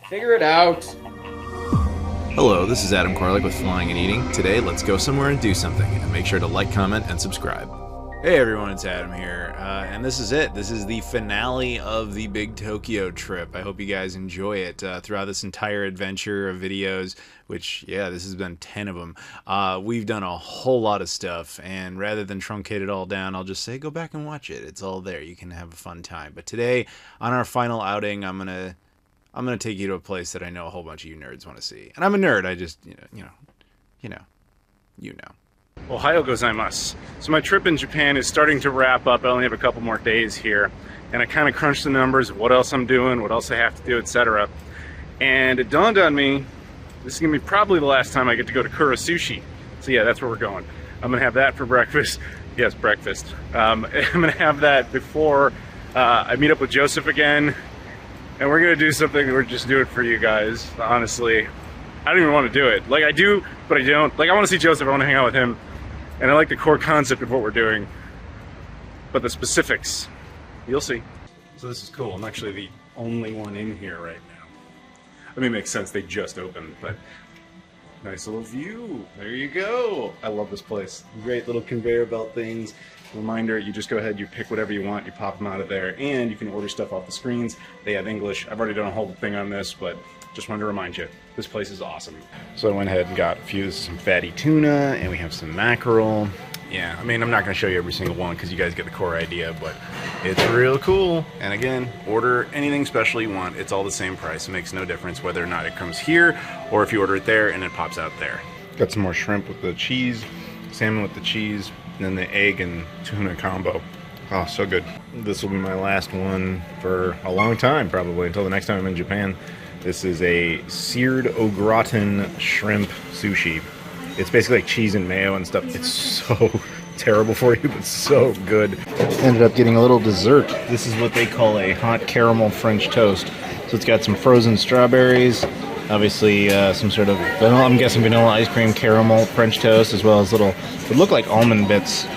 Figure it out. Hello, this is Adam Koralik with Flying and Eating. Today, let's go somewhere and do something, and make sure to like, comment, and subscribe. Hey everyone, it's Adam here, and this is it. This is the finale of the Big Tokyo trip. I hope you guys enjoy it throughout this entire adventure of videos, which, yeah, this has been 10 of them. We've done a whole lot of stuff, and rather than truncate it all down, I'll just say go back and watch it. It's all there. You can have a fun time. But today, on our final outing, I'm gonna take you to a place that I know a whole bunch of you nerds want to see. And I'm a nerd. I just, you know. Ohio gozaimasu. So my trip in Japan is starting to wrap up. I only have a couple more days here. And I kind of crunched the numbers of what else I'm doing, what else I have to do, etc. And it dawned on me, this is going to be probably the last time I get to go to Kura Sushi. So yeah, that's where we're going. I'm going to have that for breakfast. Yes, breakfast. I'm going to have that before I meet up with Joseph again. And we're going to do something that we're just doing for you guys, honestly. I don't even want to do it. Like, I do, but I don't. Like, I want to see Joseph. I want to hang out with him. And I like the core concept of what we're doing. But the specifics, you'll see. So this is cool. I'm actually the only one in here right now. I mean, it makes sense. They just opened, but nice little view. There you go. I love this place. Great little conveyor belt things. Reminder, you just go ahead, you pick whatever you want, you pop them out of there, and you can order stuff off the screens. They have English. I've already done a whole thing on this, but just wanted to remind you, this place is awesome. So I went ahead and got some fatty tuna, and we have some mackerel. Yeah, I mean, I'm not going to show you every single one because you guys get the core idea, but it's real cool. And again, order anything special you want. It's all the same price. It makes no difference whether or not it comes here or if you order it there and it pops out there. Got some more shrimp with the cheese, salmon with the cheese, and then the egg and tuna combo. Oh, so good. This will be my last one for a long time, probably, until the next time I'm in Japan. This is a seared au gratin shrimp sushi. It's basically like cheese and mayo and stuff. It's so terrible for you, but so good. Ended up getting a little dessert. This is what they call a hot caramel French toast. So it's got some frozen strawberries, obviously some sort of vanilla, I'm guessing vanilla ice cream caramel French toast, as well as little, it look like almond bits.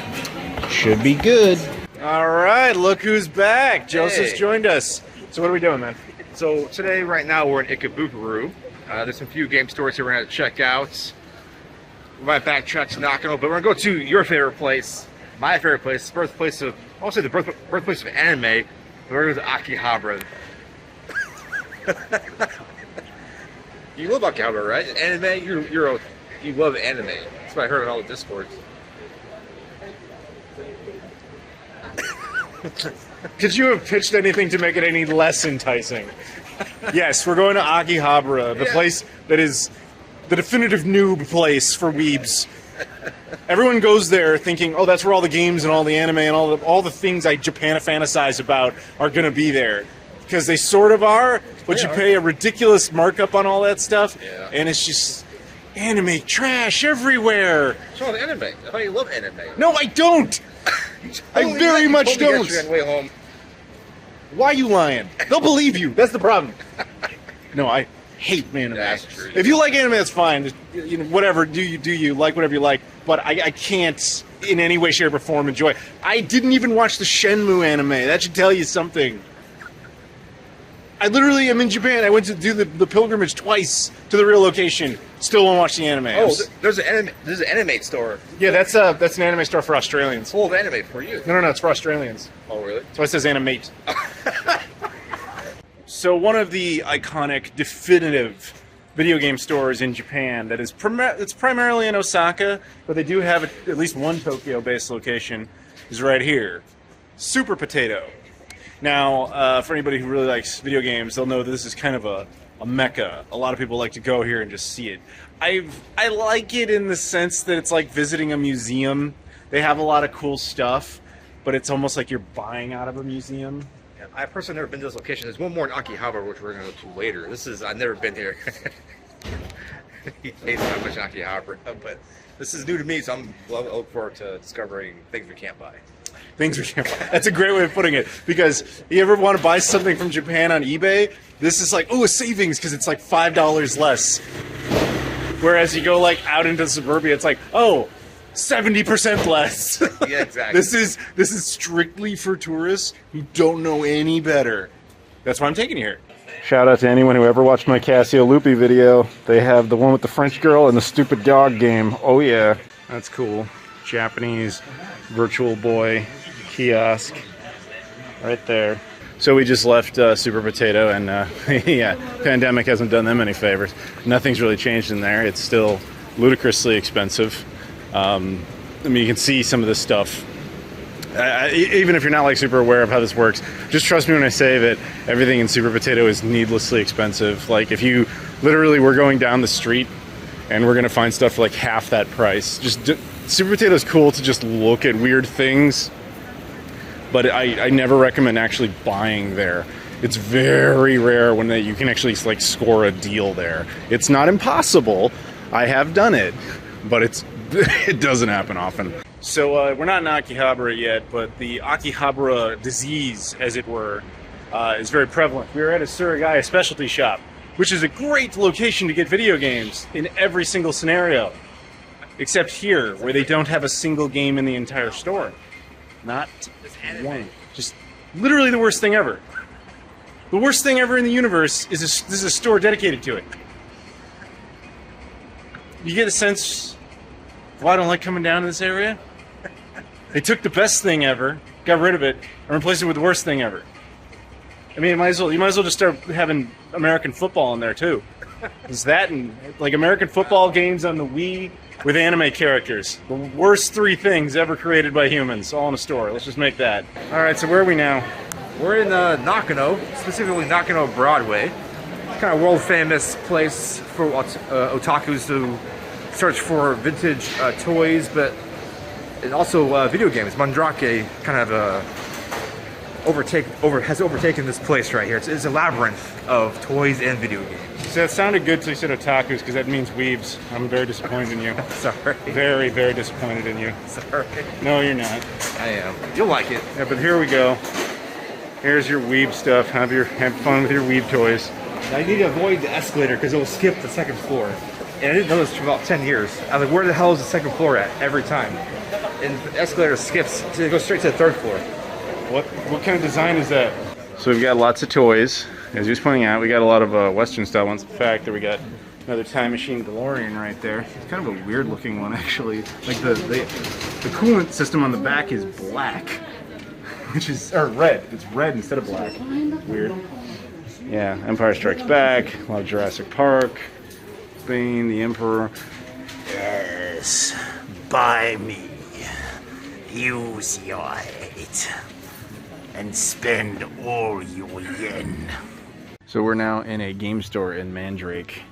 Should be good. All right, look who's back. Joseph's joined us. So what are we doing, man? So today, right now, we're in Akihabara. There's a few game stores here we're going to check out. We might backtrack to Nakano, but we're going to go to your favorite place, my favorite place, birthplace of, I won't say the birthplace of anime, but we're going to Akihabara. You love Akihabara, right? Anime, you love anime. That's what I heard on all the Discords. Could you have pitched anything to make it any less enticing? Yes, we're going to Akihabara, the place that is the definitive noob place for weebs. Everyone goes there thinking, oh, that's where all the games and all the anime and all the things I Japan-fantasize about are going to be there. Because they sort of are, but you pay a ridiculous markup on all that stuff, and it's just anime trash everywhere. What's wrong with anime? I thought you love anime. No, I don't! I very much don't. On the way home. Why are you lying? They'll believe you. That's the problem. No, I hate anime. That's true. If you like anime, that's fine. Just, whatever. Do you like whatever you like? But I can't in any way, shape, or form enjoy. I didn't even watch the Shenmue anime. That should tell you something. I literally am in Japan. I went to do the pilgrimage twice to the real location. Still won't watch the anime. Oh, there's an anime store. Yeah, that's an anime store for Australians. Full of anime for you. No, it's for Australians. Oh, really? That's why it says animate. So one of the iconic, definitive video game stores in Japan that is it's primarily in Osaka, but they do have at least one Tokyo-based location, is right here. Super Potato. Now, for anybody who really likes video games, they'll know that this is kind of a mecca. A lot of people like to go here and just see it. I like it in the sense that it's like visiting a museum. They have a lot of cool stuff, but it's almost like you're buying out of a museum. Yeah, I personally never been to this location. There's one more in Akihabara, which we're going to go to later. I've never been here. He hates how much Akihabara, but this is new to me, so I look forward to discovering things we can't buy. Things we can't buy. That's a great way of putting it, because you ever want to buy something from Japan on eBay, this is like, oh, a savings, because it's like $5 less. Whereas you go like out into suburbia, it's like, oh, 70% less. Yeah, exactly. This is strictly for tourists who don't know any better. That's why I'm taking you here. Shout out to anyone who ever watched my Casio Loopy video. They have the one with the French girl and the stupid dog game. Oh yeah. That's cool. Japanese Virtual Boy kiosk. Right there. So we just left Super Potato, and yeah, pandemic hasn't done them any favors. Nothing's really changed in there. It's still ludicrously expensive. I mean, you can see some of this stuff. Even if you're not like super aware of how this works, just trust me when I say that everything in Super Potato is needlessly expensive. Like if you literally were going down the street and we're gonna find stuff for like half that price. Super Potato is cool to just look at weird things, but I never recommend actually buying there. It's very rare when you can actually like score a deal there. It's not impossible. I have done it, but it doesn't happen often. So we're not in Akihabara yet, but the Akihabara disease, as it were, is very prevalent. We were at a Surigaya specialty shop, which is a great location to get video games in every single scenario, except here, where they don't have a single game in the entire store. Not one. Just literally the worst thing ever. The worst thing ever in the universe is this is a store dedicated to it. You get a sense of why I don't like coming down to this area? They took the best thing ever, got rid of it, and replaced it with the worst thing ever. I mean, you might as well just start having American football in there too. Is that and like American football games on the Wii with anime characters? The worst three things ever created by humans, all in a store. Let's just make that. All right, so where are we now? We're in Nakano, specifically Nakano Broadway. Kind of world famous place for otakus to search for vintage toys, but and also video games. Mandrake kind of has overtaken this place right here. It's a labyrinth of toys and video games. So that sounded good till you said otakus, because that means weebs. I'm very disappointed in you. Sorry. Very, very disappointed in you. Sorry. No, you're not. I am. You'll like it. Yeah, but here we go. Here's your weeb stuff. Have fun with your weeb toys. Now you need to avoid the escalator because it will skip the second floor. And I didn't know this for about 10 years. I was like, where the hell is the second floor at every time? And the escalator skips, so it goes straight to the third floor. What kind of design is that? So we've got lots of toys. As he was pointing out, we got a lot of Western style ones. In fact, we got another Time Machine DeLorean right there. It's kind of a weird looking one actually. Like the coolant system on the back is black, or red. It's red instead of black. Weird. Yeah, Empire Strikes Back, a lot of Jurassic Park, Bane, the Emperor. Yes, buy me. Use your head and spend all your yen. So we're now in a game store in Mandrake,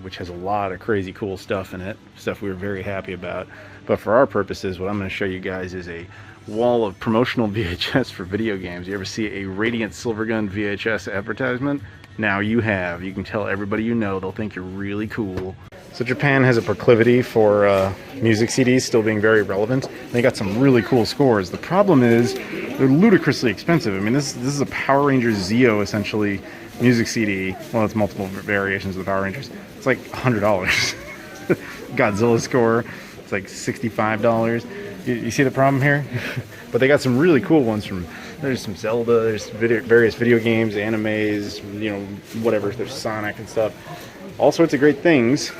which has a lot of crazy cool stuff in it, stuff we were very happy about. But for our purposes, what I'm going to show you guys is a wall of promotional VHS for video games. You ever see a Radiant Silvergun VHS advertisement? Now you have. You can tell everybody you know. They'll think you're really cool. So Japan has a proclivity for music CDs still being very relevant. They got some really cool scores. The problem is they're ludicrously expensive. I mean, this is a Power Rangers Zeo, essentially, music CD. Well, it's multiple variations of the Power Rangers. It's like $100. Godzilla score, it's like $65. You see the problem here? But they got some really cool ones from, there's some Zelda, there's various video games, animes, you know, whatever, there's Sonic and stuff. All sorts of great things,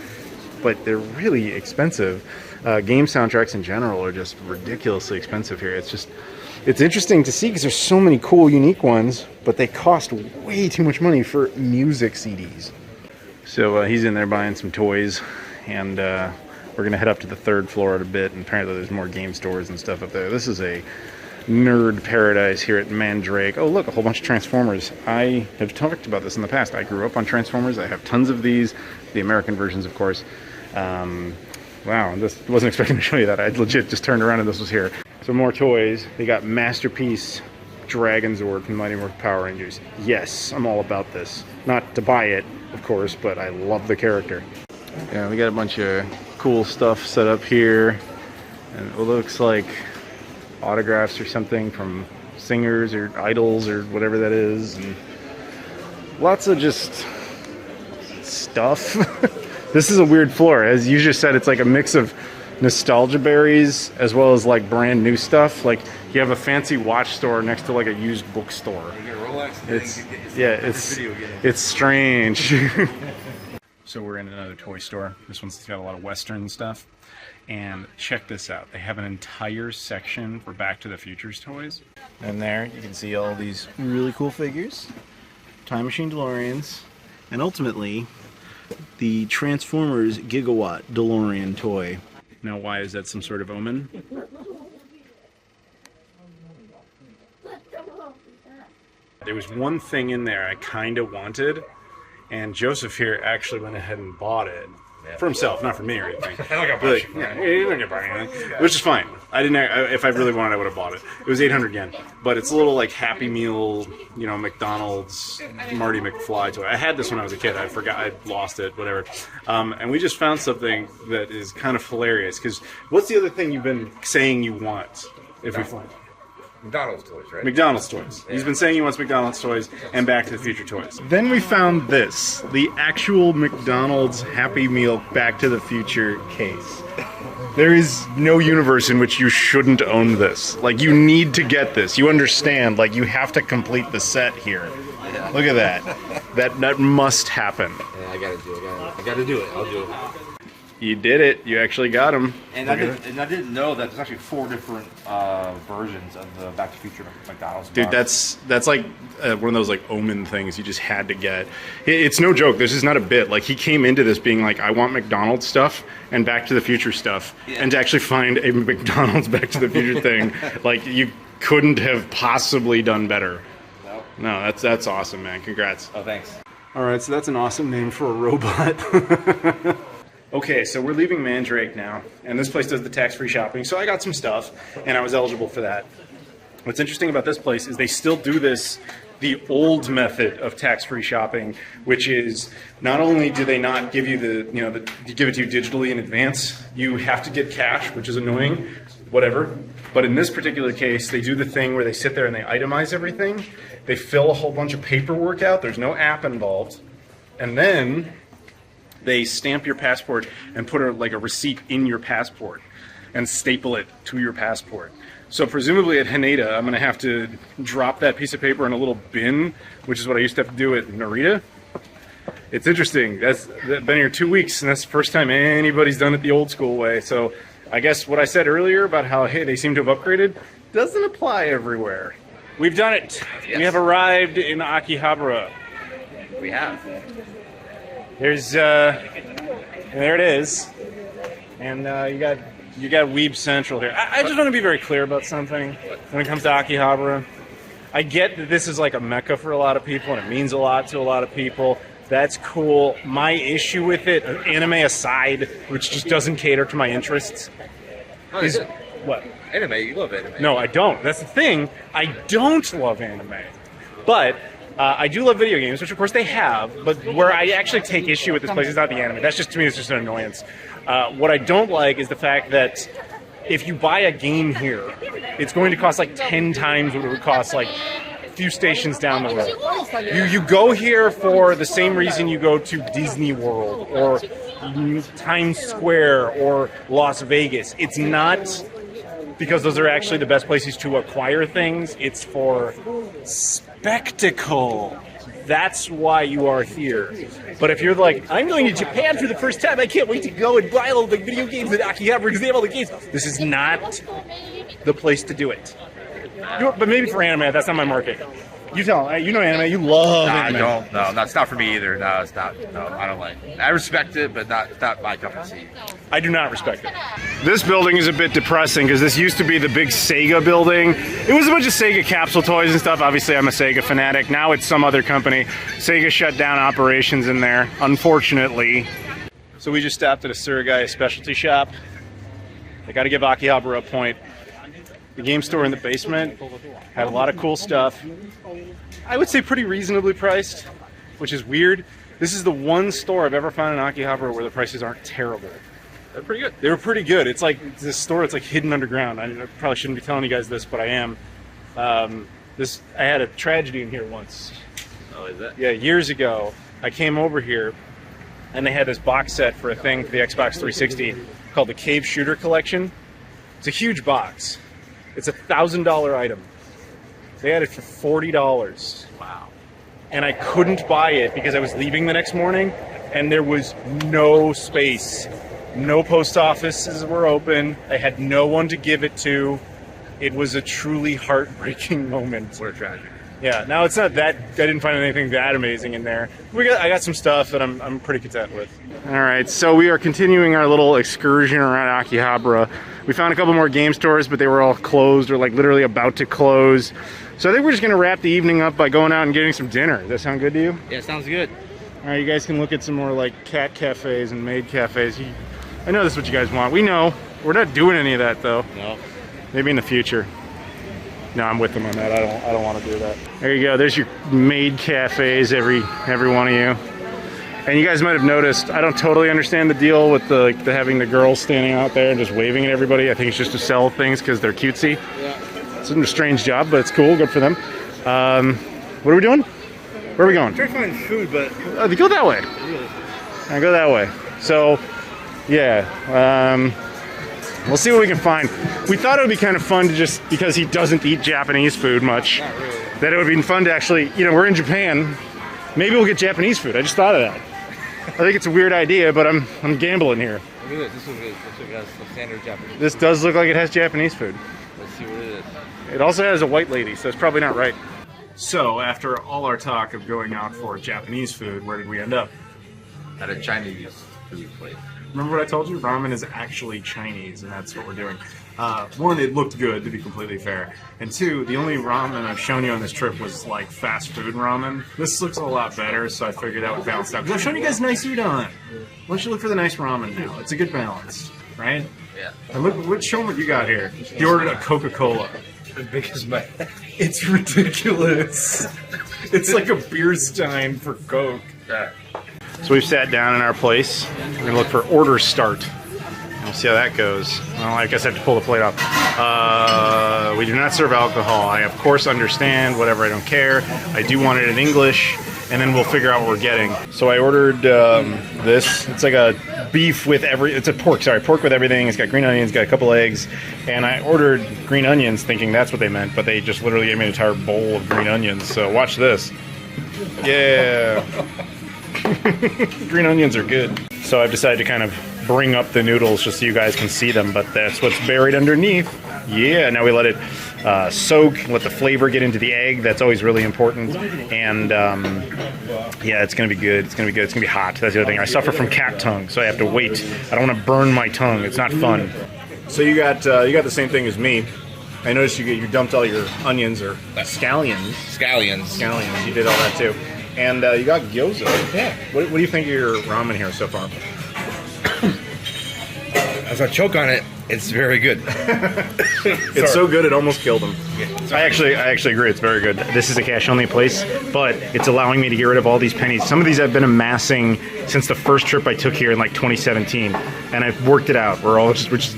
but they're really expensive. Game soundtracks in general are just ridiculously expensive here. It's interesting to see because there's so many cool, unique ones, but they cost way too much money for music CDs. So he's in there buying some toys, and we're going to head up to the third floor in a bit, and apparently there's more game stores and stuff up there. This is a nerd paradise here at Mandrake. Oh, look, a whole bunch of Transformers. I have talked about this in the past. I grew up on Transformers. I have tons of these, the American versions, of course. Wow, this wasn't expecting to show you that. I legit just turned around and this was here. So more toys. They got Masterpiece Dragon Zord from Mighty Morphin Power Rangers. Yes, I'm all about this. Not to buy it, of course, but I love the character. Yeah, we got a bunch of cool stuff set up here, and it looks like autographs or something from singers or idols or whatever that is, and lots of just stuff. This is a weird floor. As you just said, it's like a mix of nostalgia berries as well as like brand new stuff. Like you have a fancy watch store next to like a used bookstore. It's strange. So we're in another toy store. This one's got a lot of Western stuff. And check this out. They have an entire section for Back to the Future's toys. And there you can see all these really cool figures. Time Machine DeLoreans. And ultimately, the Transformers Gigawatt DeLorean toy. Now why is that some sort of omen? There was one thing in there I kind of wanted, and Joseph here actually went ahead and bought it. For himself, not for me or anything. I don't buy he didn't buy anything, which is fine. I didn't. If I really wanted, I would have bought it. It was 800 yen, but it's a little like Happy Meal, you know, McDonald's Marty McFly toy. I had this when I was a kid. I forgot. I lost it. Whatever. And we just found something that is kind of hilarious. Because what's the other thing you've been saying you want? If we find McDonald's toys, right? McDonald's toys. He's been saying he wants McDonald's toys and Back to the Future toys. Then we found this, the actual McDonald's Happy Meal Back to the Future case. There is no universe in which you shouldn't own this. Like, you need to get this. You understand, like, you have to complete the set here. Yeah. Look at that. That must happen. Yeah, I gotta do it. I gotta do it. I'll do it. You did it. You actually got them. And I didn't know that there's actually 4 different versions of the Back to the Future McDonald's. Dude, that's like one of those like omen things you just had to get. It's no joke. This is not a bit. Like he came into this being like, I want McDonald's stuff and Back to the Future stuff, and to actually find a McDonald's Back to the Future thing, like you couldn't have possibly done better. No, that's awesome, man. Congrats. Oh, thanks. All right, so that's an awesome name for a robot. Okay, so we're leaving Mandrake now, and this place does the tax-free shopping, so I got some stuff, and I was eligible for that. What's interesting about this place is they still do this, the old method of tax-free shopping, which is not only do they not give you give it to you digitally in advance, you have to get cash, which is annoying, whatever. But in this particular case, they do the thing where they sit there and they itemize everything. They fill a whole bunch of paperwork out. There's no app involved. And then they stamp your passport and put a receipt in your passport and staple it to your passport. So presumably at Haneda, I'm going to have to drop that piece of paper in a little bin, which is what I used to have to do at Narita. It's interesting. That's been here 2 weeks, and that's the first time anybody's done it the old school way. So I guess what I said earlier about how, hey, they seem to have upgraded, doesn't apply everywhere. We've done it. Yes. We have arrived in Akihabara. We have. There's and there it is, and you got Weeb Central here. I just want to be very clear about something when it comes to Akihabara. I get that this is like a mecca for a lot of people, and it means a lot to a lot of people. That's cool. My issue with it, anime aside, which just doesn't cater to my interests, is what? Anime, you love anime. No, I don't. That's the thing. I don't love anime, but I do love video games, which of course they have, but where I actually take issue with this place is not the anime. That's just, to me, it's just an annoyance. What I don't like is the fact that if you buy a game here, it's going to cost like 10 times what it would cost like a few stations down the road. You go here for the same reason you go to Disney World or Times Square or Las Vegas. It's not because those are actually the best places to acquire things. It's for spectacle. That's why you are here. But if you're like, I'm going to Japan for the first time, I can't wait to go and buy all the video games at Akihabara because they have all the games. This is not the place to do it. But maybe for anime, that's not my market. You tell, you know anime, you love anime. No, that's not for me either. No, it's not. No, I don't like it. I respect it, but it's not my cup of tea. I do not respect it. This building is a bit depressing because this used to be the big Sega building. It was a bunch of Sega capsule toys and stuff. Obviously, I'm a Sega fanatic. Now it's some other company. Sega shut down operations in there, unfortunately. So we just stopped at a Surugai specialty shop. I got to give Akihabara a point. The game store in the basement had a lot of cool stuff. I would say pretty reasonably priced, which is weird. This is the one store I've ever found in Akihabara where the prices aren't terrible. They're pretty good. They were pretty good. It's like this store that's like hidden underground. I probably shouldn't be telling you guys this, but I am. I had a tragedy in here once. Oh, is that? Yeah, years ago, I came over here and they had this box set for a thing for the Xbox 360. called the Cave Shooter Collection. It's a huge box. It's a $1,000 item. They had it for $40. Wow. And I couldn't buy it because I was leaving the next morning and there was no space. No post offices were open. I had no one to give it to. It was a truly heartbreaking moment. What a tragedy. Yeah, now it's not that, I didn't find anything that amazing in there. I got some stuff that I'm pretty content with. All right, so we are continuing our little excursion around Akihabara. We found a couple more game stores, but they were all closed or like literally about to close. So I think we're just gonna wrap the evening up by going out and getting some dinner. Does that sound good to you? Yeah, sounds good. All right, you guys can look at some more like cat cafes and maid cafes. I know this is what you guys want. We know. We're not doing any of that though. No. Maybe in the future. No, I'm with them on that. I don't want to do that. There you go. There's your maid cafes, every one of you. And you guys might have noticed, I don't totally understand the deal with the having the girls standing out there and just waving at everybody. I think it's just to sell things because they're cutesy. Yeah. It's a strange job, but it's cool. Good for them. What are we doing? Where are we going? I'm trying to find food, but Go that way. I go that way. So, yeah. We'll see what we can find. We thought it would be kind of fun to just, because he doesn't eat Japanese food much, not really. that it would be fun to actually, we're in Japan. Maybe we'll get Japanese food. I just thought of that. I think it's a weird idea, but I'm gambling here. Look at this. This has the standard Japanese. This does look like it has Japanese food. Let's see what it is. It also has a white lady, so it's probably not right. So, after all our talk of going out for Japanese food, where did we end up? At a Chinese food place. Remember what I told you? Ramen is actually Chinese, and that's what we're doing. One, it looked good, to be completely fair. And two, the only ramen I've shown you on this trip was like fast food ramen. This looks a lot better, so I figured that would balance out. Because I've shown you guys nice udon. Why don't you look for the nice ramen now? It's a good balance, right? Yeah. And look, show them what you got here. You ordered a Coca-Cola. As big as my It's ridiculous. It's like a beer stein for Coke. Yeah. So we've sat down in our place. We're gonna look for order start. We'll see how that goes. Well, I guess I have to pull the plate off. We do not serve alcohol. I of course understand, whatever, I don't care. I do want it in English, and then we'll figure out what we're getting. So I ordered this. It's like a beef with it's a pork with everything. It's got green onions, got a couple eggs, and I ordered green onions thinking that's what they meant, but they just literally gave me an entire bowl of green onions. So watch this. Yeah. Green onions are good. So I've decided to kind of bring up the noodles just so you guys can see them, but that's what's buried underneath. Yeah, now we let it soak, let the flavor get into the egg. That's always really important. And yeah, it's gonna be good. It's gonna be good. It's gonna be hot. That's the other thing. I suffer from cat tongue, so I have to wait. I don't want to burn my tongue. It's not fun. So you got the same thing as me. I noticed you dumped all your onions or scallions. Scallions. Scallions. You did all that too. And you got gyoza. Yeah. What do you think of your ramen here so far? As I choke on it, it's very good. It's so good it almost killed him. I actually agree. It's very good. This is a cash-only place, but it's allowing me to get rid of all these pennies. Some of these I've been amassing since the first trip I took here in like 2017, and I've worked it out.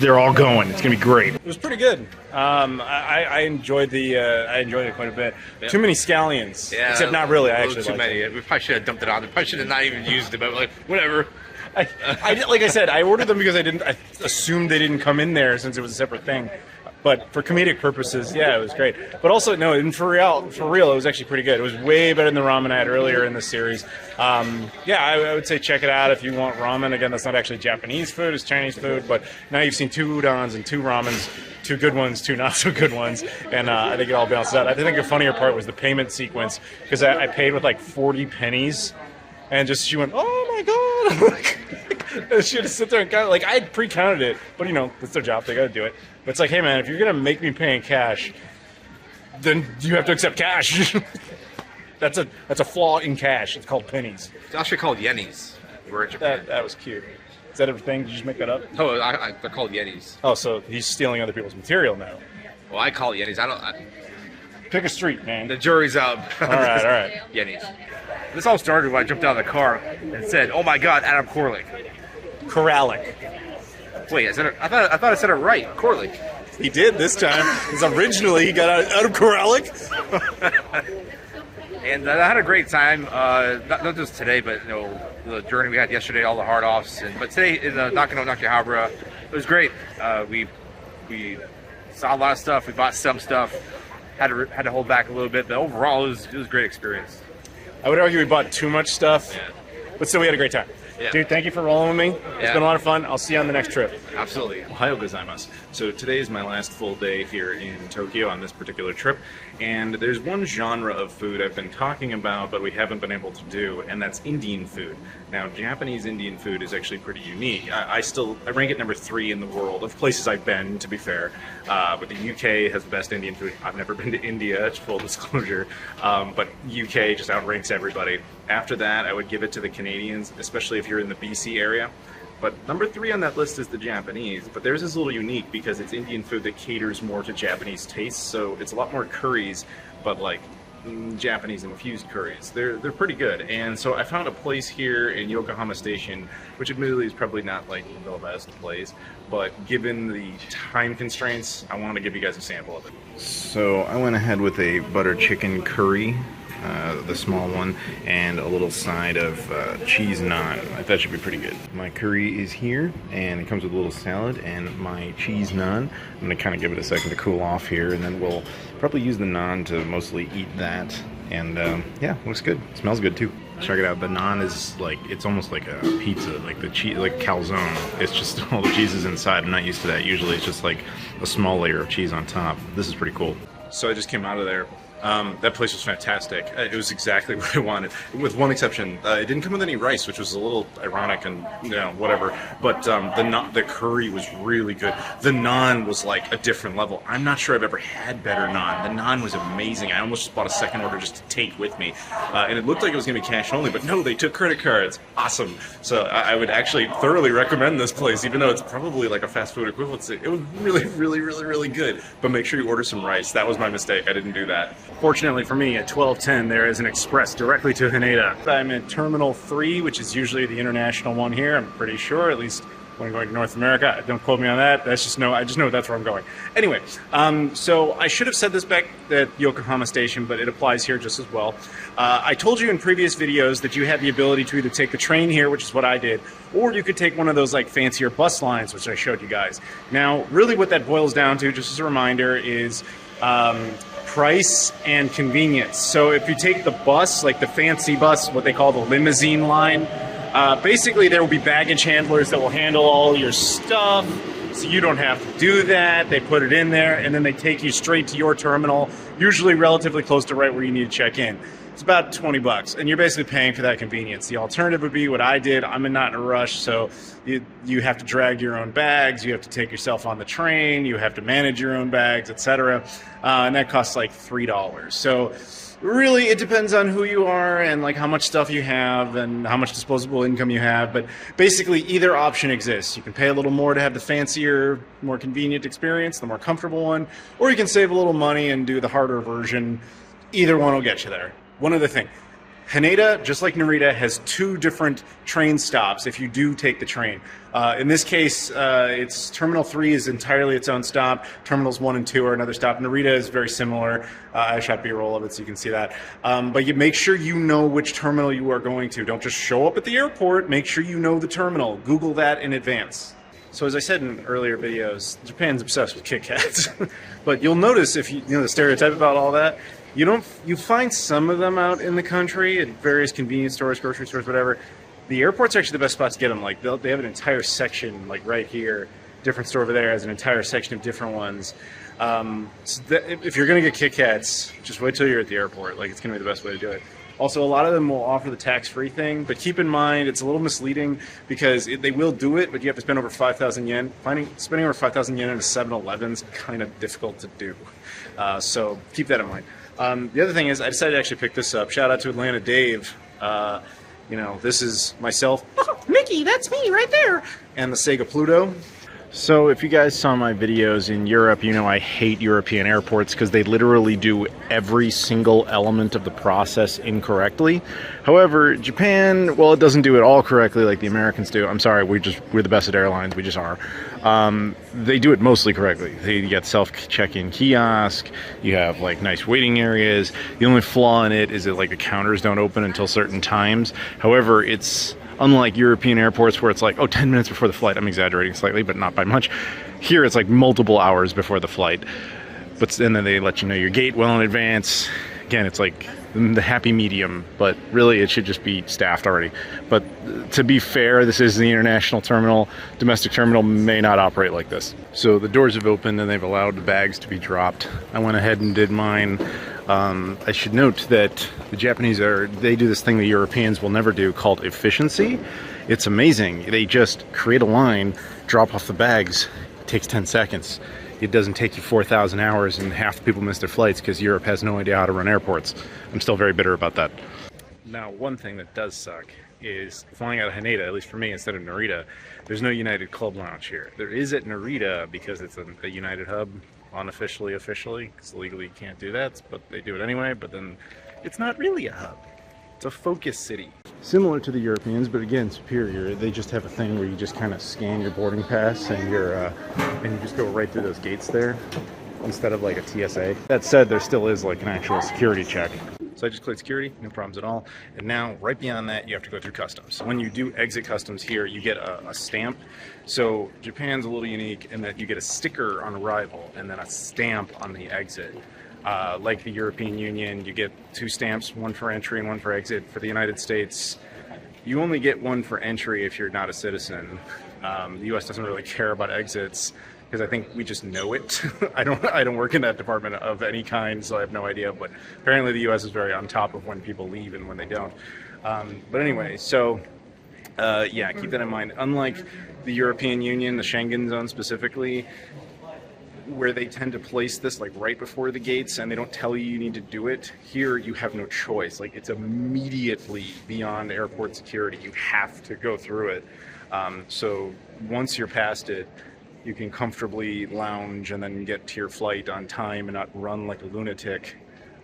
They're all going. It's gonna be great. It was pretty good. I enjoyed it quite a bit. Yeah. Too many scallions. Yeah, except not really. I actually too liked many. it. We probably should have dumped it on. We probably should have not even used it. But like whatever. Like I said, I ordered them because I assumed they didn't come in there since it was a separate thing. But for comedic purposes, yeah, it was great. But also, no, and for real, it was actually pretty good. It was way better than the ramen I had earlier in the series. Yeah, I would say check it out if you want ramen. Again, that's not actually Japanese food; it's Chinese food. But now you've seen 2 udons and 2 ramens, 2 good ones, 2 not so good ones, and I think it all balances out. I think the funnier part was the payment sequence because I paid with like 40 pennies. And just she went, oh my god! And she had to sit there and count. Like I had pre-counted it, but it's their job; they got to do it. But it's like, hey man, if you're gonna make me pay in cash, then you have to accept cash. That's a flaw in cash. It's called pennies. It's actually called yenis. We're in Japan. That was cute. Is that a thing? Did you just make that up? No, they're called yenis. Oh, so he's stealing other people's material now. Well, I call it yenis. Pick a street, man. The jury's out. All right. Yenis. This all started when I jumped out of the car and said, "Oh my God, Adam Koralik." Koralik. Wait, I thought I said it right. Koralik. He did this time, because originally he got out of Koralik. And I had a great time. Not just today, but the journey we had yesterday, all the hard offs. But today in Nakano Akihabara, It was great. We saw a lot of stuff. We bought some stuff. Had to hold back a little bit, but overall, it was a great experience. I would argue we bought too much stuff, Yeah. but still we had a great time. Yeah. Dude, thank you for rolling with me. It's Yeah. been a lot of fun. I'll see you on the next trip. Absolutely. Ohio gozaimasu. So today is my last full day here in Tokyo on this particular trip, and there's one genre of food I've been talking about but we haven't been able to do, and that's Indian food. Now, Japanese Indian food is actually pretty unique. I rank it number 3 in the world of places I've been, to be fair, but the UK has the best Indian food. I've never been to India, full disclosure, but UK just outranks everybody. After that, I would give it to the Canadians, especially if you're in the BC area. But number 3 on that list is the Japanese, but theirs is a little unique because it's Indian food that caters more to Japanese tastes, so it's a lot more curries, but like Japanese infused curries. They're pretty good, and so I found a place here in Yokohama Station, which admittedly is probably not like the best place, but given the time constraints, I wanted to give you guys a sample of it. So I went ahead with a butter chicken curry, the small one, and a little side of cheese naan. That should be pretty good. My curry is here, and it comes with a little salad and my cheese naan. I'm going to kind of give it a second to cool off here, and then we'll probably use the naan to mostly eat that. And yeah, looks good. Smells good too. Check it out. The naan is like, it's almost like a pizza, like the cheese, like calzone. It's just all the cheese is inside. I'm not used to that. Usually it's just like a small layer of cheese on top. This is pretty cool. So I just came out of there. That place was fantastic. It was exactly what I wanted, with one exception. It didn't come with any rice, which was a little ironic and, you know, whatever. But the curry was really good. The naan was like a different level. I'm not sure I've ever had better naan. The naan was amazing. I almost just bought a second order just to take with me. And it looked like it was going to be cash only, but no, they took credit cards. Awesome. So I would actually thoroughly recommend this place, even though it's probably like a fast food equivalency. It was really, really, really, really good. But make sure you order some rice. That was my mistake. I didn't do that. Fortunately for me, at 12:10, there is an express directly to Haneda. I'm at Terminal 3, which is usually the international one here, I'm pretty sure, at least when I'm going to North America. Don't quote me on that. I just know that's where I'm going. Anyway, so I should have said this back at Yokohama Station, but it applies here just as well. I told you in previous videos that you had the ability to either take the train here, which is what I did, or you could take one of those like fancier bus lines, which I showed you guys. Now, really what that boils down to, just as a reminder, is price and convenience. So if you take the bus, like the fancy bus, what they call the limousine line, basically there will be baggage handlers that will handle all your stuff, so you don't have to do that. They put it in there, and then they take you straight to your terminal, usually relatively close to right where you need to check in. It's about 20 bucks, and you're basically paying for that convenience. The alternative would be what I did. I'm not in a rush, so you have to drag your own bags, you have to take yourself on the train, you have to manage your own bags, etc. And that costs like $3. So really, it depends on who you are and like how much stuff you have and how much disposable income you have. But basically, either option exists. You can pay a little more to have the fancier, more convenient experience, the more comfortable one, or you can save a little money and do the harder version. Either one will get you there. One other thing, Haneda, just like Narita, has 2 different train stops if you do take the train. In this case, it's Terminal 3 is entirely its own stop. Terminals 1 and 2 are another stop. Narita is very similar. I shot B-roll of it so you can see that. But you make sure you know which terminal you are going to. Don't just show up at the airport. Make sure you know the terminal. Google that in advance. So as I said in earlier videos, Japan's obsessed with Kit Kats. But you'll notice, if you know the stereotype about all that, you find some of them out in the country at various convenience stores, grocery stores, whatever. The airport's actually the best spot to get them. Like they have an entire section, like right here. Different store over there has an entire section of different ones. So if you're gonna get Kit Kats, just wait till you're at the airport. Like, it's gonna be the best way to do it. Also, a lot of them will offer the tax-free thing, but keep in mind it's a little misleading because they will do it, but you have to spend over 5,000 yen. Spending over 5,000 yen in a 7-Eleven is kind of difficult to do. So keep that in mind. The other thing is, I decided to actually pick this up. Shout out to Atlanta Dave. This is myself. Oh, Mickey, that's me right there. And the Sega Pluto. So if you guys saw my videos in Europe, you know I hate European airports because they literally do every single element of the process incorrectly. However, Japan, well, it doesn't do it all correctly like the Americans do. I'm sorry, we're the best at airlines, we just are. They do it mostly correctly. You got self-check-in kiosk, you have like nice waiting areas. The only flaw in it is that like the counters don't open until certain times. However, it's Unlike European airports where it's like, oh, 10 minutes before the flight. I'm exaggerating slightly, but not by much. Here it's like multiple hours before the flight. And then they let you know your gate well in advance. Again, it's like the happy medium, but really it should just be staffed already. But to be fair, this is the international terminal. Domestic terminal may not operate like this. So the doors have opened and they've allowed the bags to be dropped. I went ahead and did mine. I should note that the Japanese they do this thing the Europeans will never do called efficiency. It's amazing. They just create a line, drop off the bags. It takes 10 seconds. It doesn't take you 4,000 hours, and half the people miss their flights because Europe has no idea how to run airports. I'm still very bitter about that. Now, one thing that does suck is flying out of Haneda, at least for me, instead of Narita. There's no United Club Lounge here. There is at Narita because it's a United hub, unofficially, officially, because legally you can't do that, but they do it anyway. But then it's not really a hub. It's a focus city. Similar to the Europeans, but again, superior. They just have a thing where you just kind of scan your boarding pass and you just go right through those gates there instead of like a TSA. That said, there still is like an actual security check. So I just cleared security, no problems at all. And now, right beyond that, you have to go through customs. When you do exit customs here, you get a stamp. So Japan's a little unique in that you get a sticker on arrival and then a stamp on the exit. Like the European Union, you get 2 stamps, one for entry and one for exit. For the United States, you only get one for entry if you're not a citizen. The U.S. doesn't really care about exits because I think we just know it. I don't work in that department of any kind, so I have no idea. But apparently the U.S. is very on top of when people leave and when they don't. But anyway, so yeah, keep that in mind. Unlike the European Union, the Schengen zone specifically, where they tend to place this like right before the gates and they don't tell you need to do it, here you have no choice. Like, it's immediately beyond airport security. You have to go through it. So once you're past it, you can comfortably lounge and then get to your flight on time and not run like a lunatic.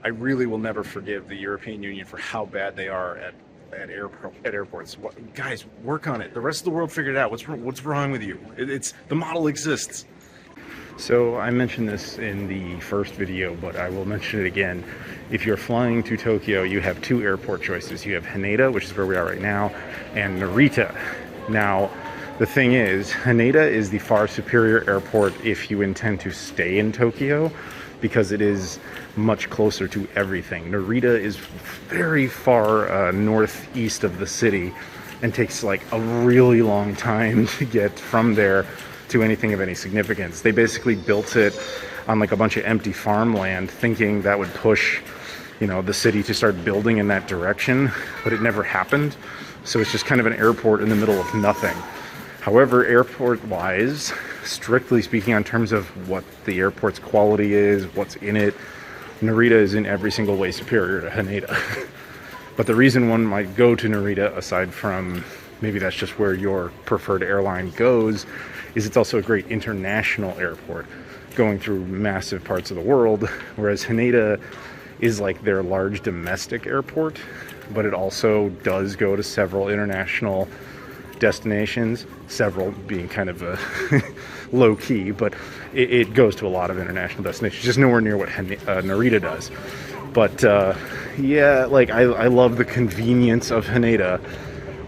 I really will never forgive the European Union for how bad they are at airports. Guys, work on it. The rest of the world figured it out. What's wrong with you? The model exists. So I mentioned this in the first video, but I will mention it again. If you're flying to Tokyo, you have 2 airport choices. You have Haneda, which is where we are right now, and Narita. Now, the thing is, Haneda is the far superior airport if you intend to stay in Tokyo, because it is much closer to everything. Narita is very far northeast of the city and takes like a really long time to get from there to anything of any significance. They basically built it on like a bunch of empty farmland, thinking that would push, the city to start building in that direction, but it never happened. So it's just kind of an airport in the middle of nothing. However, airport-wise, strictly speaking, on terms of what the airport's quality is, what's in it, Narita is in every single way superior to Haneda. But the reason one might go to Narita, aside from maybe that's just where your preferred airline goes, is it's also a great international airport going through massive parts of the world, whereas Haneda is like their large domestic airport, but it also does go to several international destinations, several being kind of low key, but it goes to a lot of international destinations, just nowhere near what Narita does. But yeah, like I love the convenience of Haneda,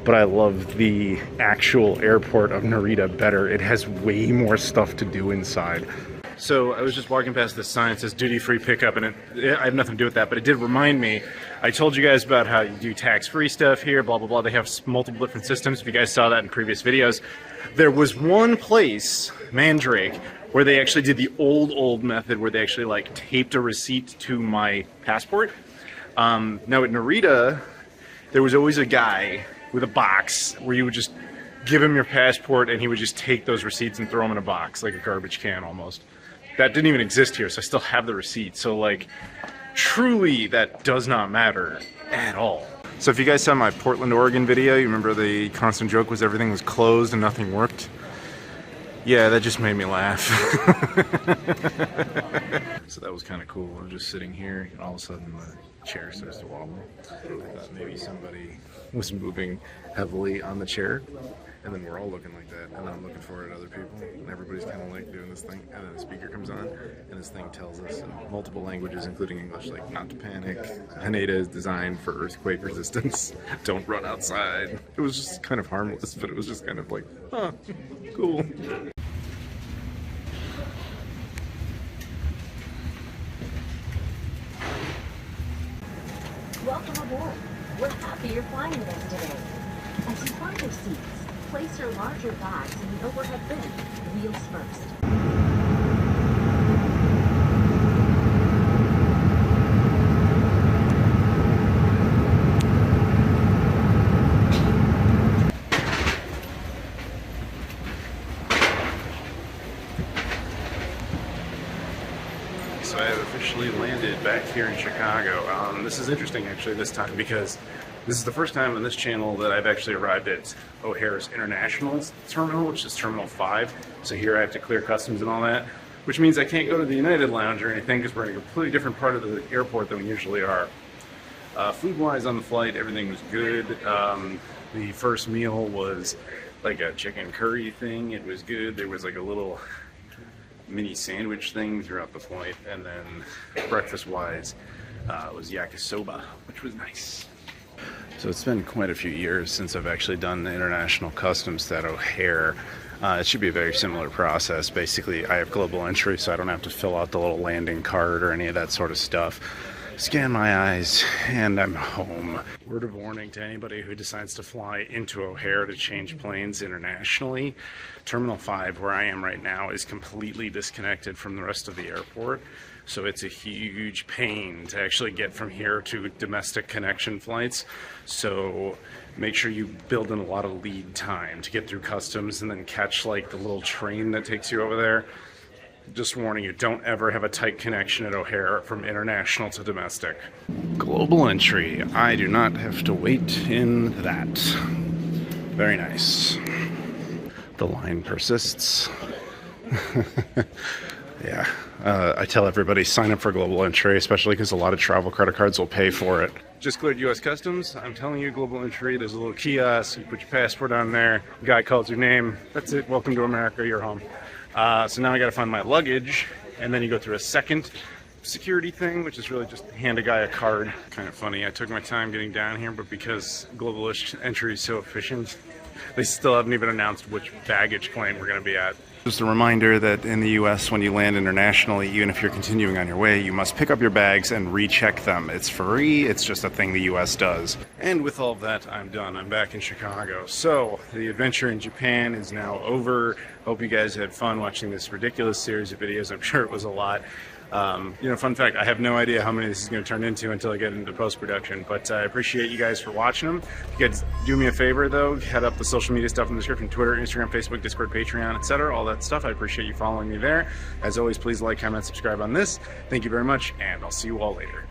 but I love the actual airport of Narita better. It has way more stuff to do inside. So I was just walking past this sign that says duty-free pickup, and I have nothing to do with that, but it did remind me. I told you guys about how you do tax-free stuff here, blah, blah, blah. They have multiple different systems. If you guys saw that in previous videos. There was one place, Mandrake, where they actually did the old method where they actually like taped a receipt to my passport. Now at Narita, there was always a guy with a box where you would just give him your passport and he would just take those receipts and throw them in a box, like a garbage can almost. That didn't even exist here, so I still have the receipt. So like, truly that does not matter at all. So if you guys saw my Portland, Oregon video, you remember the constant joke was everything was closed and nothing worked? Yeah, that just made me laugh. So that was kind of cool. We're just sitting here, and all of a sudden chair starts to wobble. I thought maybe somebody was moving heavily on the chair, and then we're all looking like that, and then I'm looking forward at other people, and everybody's kind of like doing this thing, and then the speaker comes on, and this thing tells us in multiple languages, including English, like, not to panic, Haneda is designed for earthquake resistance, don't run outside. It was just kind of harmless, but it was just kind of like, huh, cool. Welcome aboard. We're happy you're flying with us today. As you find your seats, place your larger bags in the overhead bin, wheels first. So I have officially landed back here in Chicago. This is interesting actually this time because this is the first time on this channel that I've actually arrived at O'Hare's International Terminal, which is Terminal 5. So here I have to clear customs and all that, which means I can't go to the United Lounge or anything because we're in a completely different part of the airport than we usually are. Food-wise on the flight, everything was good. The first meal was like a chicken curry thing. It was good. There was like a little mini sandwich thing throughout the flight, and then breakfast-wise it was yakisoba, which was nice. So it's been quite a few years since I've actually done the international customs at O'Hare. It should be a very similar process. Basically, I have global entry, so I don't have to fill out the little landing card or any of that sort of stuff. Scan my eyes, and I'm home. Word of warning to anybody who decides to fly into O'Hare to change planes internationally. Terminal 5, where I am right now, is completely disconnected from the rest of the airport. So it's a huge pain to actually get from here to domestic connection flights. So make sure you build in a lot of lead time to get through customs and then catch like the little train that takes you over there. Just warning you, don't ever have a tight connection at O'Hare from international to domestic. Global entry. I do not have to wait in that. Very nice. The line persists. Yeah. I tell everybody, sign up for global entry, especially because a lot of travel credit cards will pay for it. Just cleared U.S. Customs. I'm telling you, global entry, there's a little kiosk. You put your passport on there. Guy calls your name. That's it. Welcome to America. You're home. So now I got to find my luggage, and then you go through a second security thing, which is really just hand a guy a card. Kind of funny. I took my time getting down here, but because global entry is so efficient, they still haven't even announced which baggage claim we're going to be at. Just a reminder that in the U.S., when you land internationally, even if you're continuing on your way, you must pick up your bags and recheck them. It's free. It's just a thing the U.S. does. And with all of that, I'm done. I'm back in Chicago. So the adventure in Japan is now over. Hope you guys had fun watching this ridiculous series of videos. I'm sure it was a lot. Fun fact, I have no idea how many this is going to turn into until I get into post-production, but I appreciate you guys for watching them. If you guys do me a favor, though, head up the social media stuff in the description: Twitter, Instagram, Facebook, Discord, Patreon, etc., all that stuff. I appreciate you following me there. As always, please like, comment, subscribe on this. Thank you very much, and I'll see you all later.